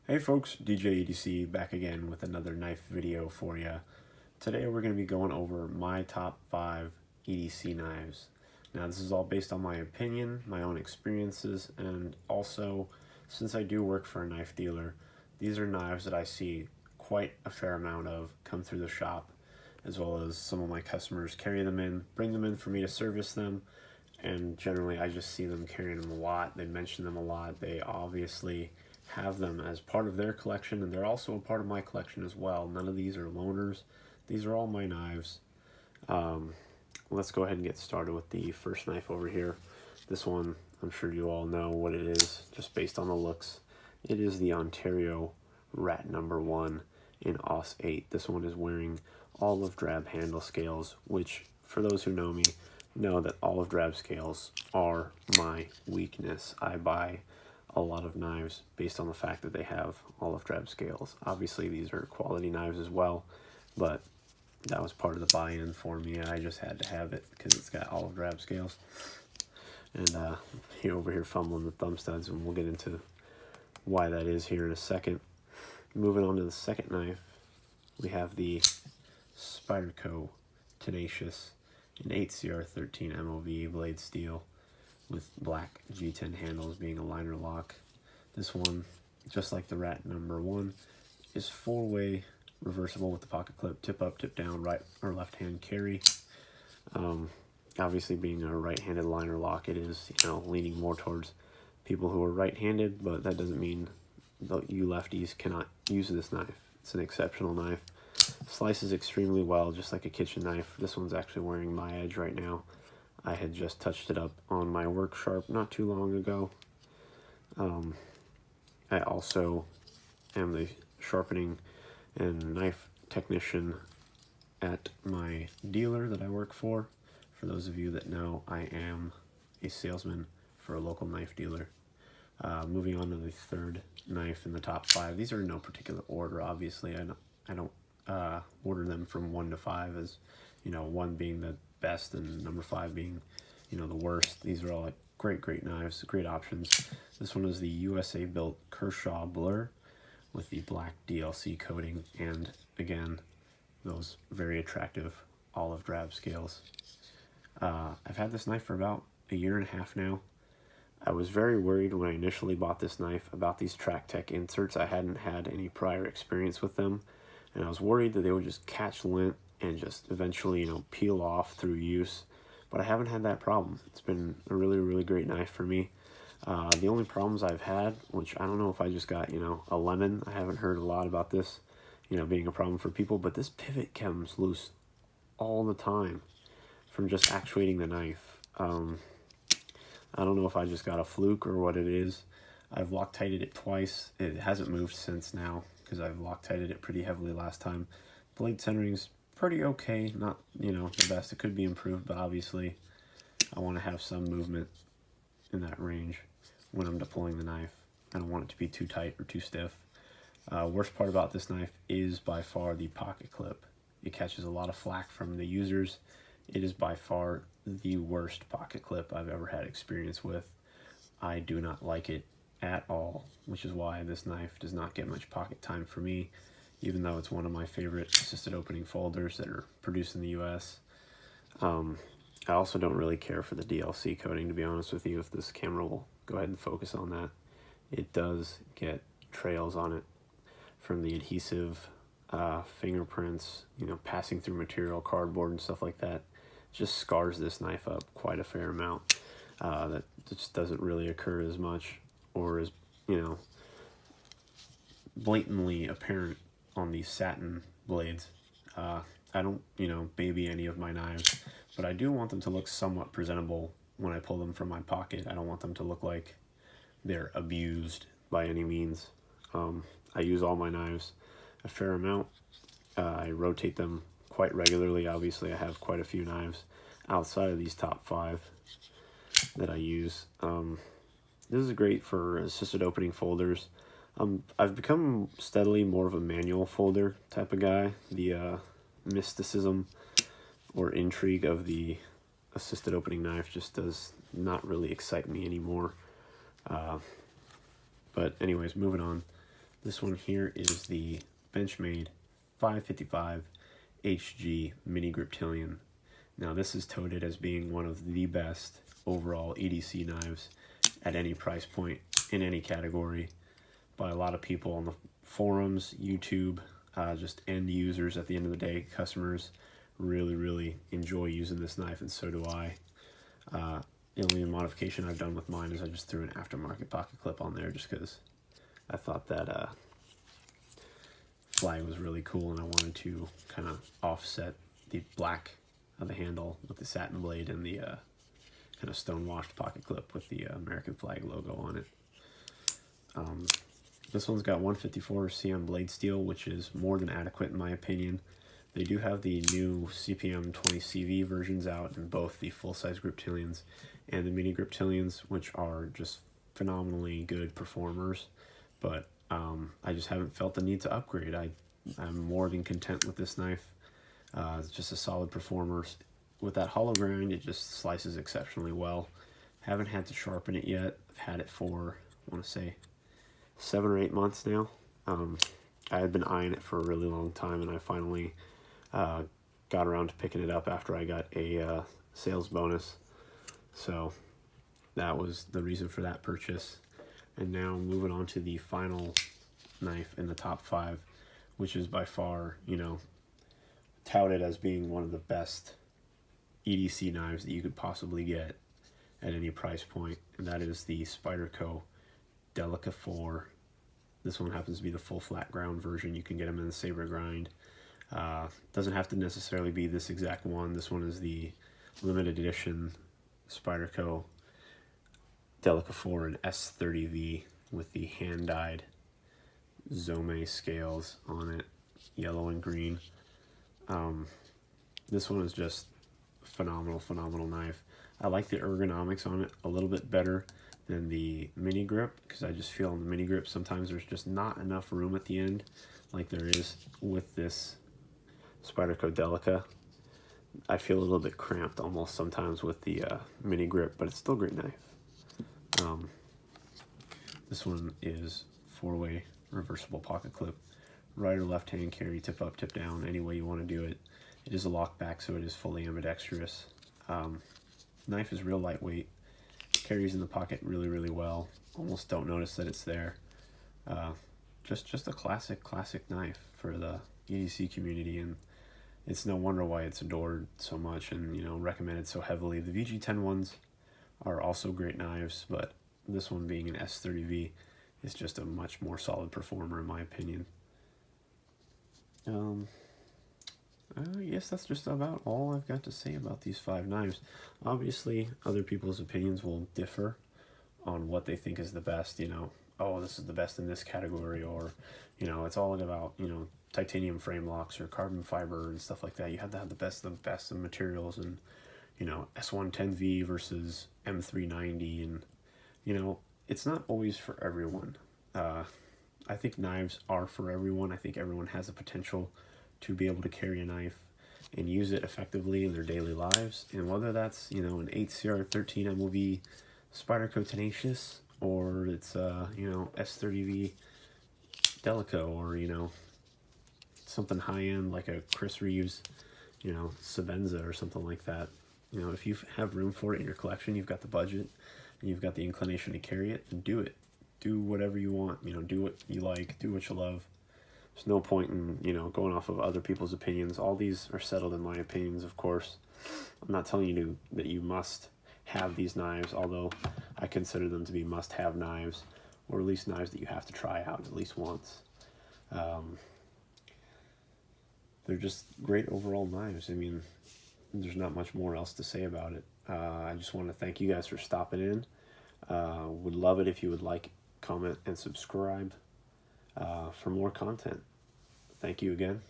Hey folks, DJ EDC back again with another knife video for you. Today we're going to be going over my top 5 EDC knives. Now this is all based on my opinion, my own experiences, and also since I do work for a knife dealer, these are knives that I see quite a fair amount of come through the shop, as well as some of my customers carry them in, bring them in for me to service them, and generally I just see them carrying them a lot. They mention them a lot. They obviously have them as part of their collection, and they're also a part of my collection as well. None of these are loaners. These are all my knives. Let's go ahead and get started with the first knife over here. This one, I'm sure you all know what it is, just based on the looks. It is the Ontario Rat Number 1 in Aus 8. This one is wearing olive drab handle scales, which, for those who know me, know that olive drab scales are my weakness. I buy a lot of knives based on the fact that they have olive drab scales. Obviously these are quality knives as well, but that was part of the buy-in for me. I just had to have it because it's got olive drab scales. And here over here fumbling the thumb studs, and we'll get into why that is here in a second. Moving on to the second knife, we have the Spyderco Tenacious in 8CR13 MOV blade steel with black G10 handles being a liner lock. This one, just like the Rat Number 1, is 4-way reversible with the pocket clip, tip up, tip down, right or left hand carry. Obviously being a right-handed liner lock, it is, leaning more towards people who are right-handed, but that doesn't mean that you lefties cannot use this knife. It's an exceptional knife. Slices extremely well, just like a kitchen knife. This one's actually wearing my edge right now. I had just touched it up on my work sharp not too long ago. I also am the sharpening and knife technician at my dealer that I work for. For those of you that know, I am a salesman for a local knife dealer. Moving on to the third knife in the top 5. These are in no particular order, obviously. I don't order them from 1 to 5 as, 1 being the best and number 5 being, the worst. These are all like great knives, great options. This one is the USA built Kershaw Blur with the black DLC coating, and again, those very attractive olive drab scales. I've had this knife for about a year and a half now. I was very worried when I initially bought this knife about these Track Tech inserts. I hadn't had any prior experience with them, and I was worried that they would just catch lint and just eventually, peel off through use. But I haven't had that problem. It's been a really great knife for me. The only problems I've had, which I don't know if I just got, a lemon. I haven't heard a lot about this, being a problem for people, but this pivot comes loose all the time from just actuating the knife. I don't know if I just got a fluke or what it is. I've Loctited it twice. It hasn't moved since now because I've Loctited it pretty heavily last time. Blade centering's pretty okay, not, the best. It could be improved, but obviously I want to have some movement in that range when I'm deploying the knife. I don't want it to be too tight or too stiff. Worst part about this knife is by far the pocket clip. It catches a lot of flack from the users. It is by far the worst pocket clip I've ever had experience with. I do not like it at all, which is why this knife does not get much pocket time for me, even though it's one of my favorite assisted opening folders that are produced in the US. I also don't really care for the DLC coating, to be honest with you. If this camera will go ahead and focus on that, it does get trails on it from the adhesive, fingerprints, passing through material, cardboard and stuff like that. Just scars this knife up quite a fair amount. That just doesn't really occur as much or as, blatantly apparent on these satin blades. I don't, baby any of my knives, but I do want them to look somewhat presentable when I pull them from my pocket. I don't want them to look like they're abused by any means. I use all my knives a fair amount. I rotate them quite regularly. Obviously, I have quite a few knives outside of these top 5 that I use. This is great for assisted opening folders. I've become steadily more of a manual folder type of guy. The mysticism or intrigue of the assisted opening knife just does not really excite me anymore. But anyways, moving on. This one here is the Benchmade 555 HG Mini Griptilian. Now this is touted as being one of the best overall EDC knives at any price point in any category by a lot of people on the forums, YouTube, just end users at the end of the day. Customers really enjoy using this knife, and so do I. The only modification I've done with mine is I just threw an aftermarket pocket clip on there just because I thought that flag was really cool, and I wanted to kind of offset the black of the handle with the satin blade and the kind of stone-washed pocket clip with the American flag logo on it. This one's got 154 CM blade steel, which is more than adequate in my opinion. They do have the new CPM 20CV versions out in both the full-size Griptilians and the mini Griptilians, which are just phenomenally good performers, but I just haven't felt the need to upgrade. I'm more than content with this knife. It's just a solid performer. With that hollow grind, it just slices exceptionally well. Haven't had to sharpen it yet. I've had it for, I want to say, 7 or 8 months now. I had been eyeing it for a really long time, and I finally got around to picking it up after I got a sales bonus. So that was the reason for that purchase. And now moving on to the final knife in the top 5, which is by far, you know, touted as being one of the best EDC knives that you could possibly get at any price point, and that is the Spyderco Delica 4. This one happens to be the full flat ground version. You can get them in the saber grind. Doesn't have to necessarily be this exact one. This one is the limited edition Spyderco Delica 4 in S30V with the hand-dyed Zome scales on it, yellow and green. This one is just phenomenal knife. I like the ergonomics on it a little bit better than the mini grip, because I just feel on the mini grip sometimes there's just not enough room at the end like there is with this Spyderco Delica. I feel a little bit cramped almost sometimes with the mini grip, but it's still a great knife. This one is 4-way reversible pocket clip, right or left hand carry, tip up, tip down, any way you want to do it. It is a lockback, so it is fully ambidextrous. Knife is real lightweight, carries in the pocket really well. Almost don't notice that it's there. Just a classic knife for the EDC community, and it's no wonder why it's adored so much and, you know, recommended so heavily. The VG10 ones are also great knives, but this one being an S30V is just a much more solid performer in my opinion. I guess that's just about all I've got to say about these 5 knives. Obviously, other people's opinions will differ on what they think is the best, you know, oh, this is the best in this category, or, you know, it's all about, you know, titanium frame locks or carbon fiber and stuff like that. You have to have the best of materials, and, you know, S110V versus M390, and, you know, it's not always for everyone. I think knives are for everyone. I think everyone has the potential to be able to carry a knife and use it effectively in their daily lives. And whether that's, you know, an 8CR13 MOV Spyderco Tenacious, or it's, you know, S30V Delica, or, you know, something high-end like a Chris Reeves, you know, Savenza or something like that. You know, if you have room for it in your collection, you've got the budget, and you've got the inclination to carry it, then do it. Do whatever you want, you know, do what you like, do what you love. There's no point in, you know, going off of other people's opinions. All these are settled in my opinions, of course. I'm not telling you that you must have these knives, although I consider them to be must-have knives, or at least knives that you have to try out at least once. They're just great overall knives. I mean, there's not much more else to say about it. I just want to thank you guys for stopping in. Would love it if you would like, comment, and subscribe for more content. Thank you again.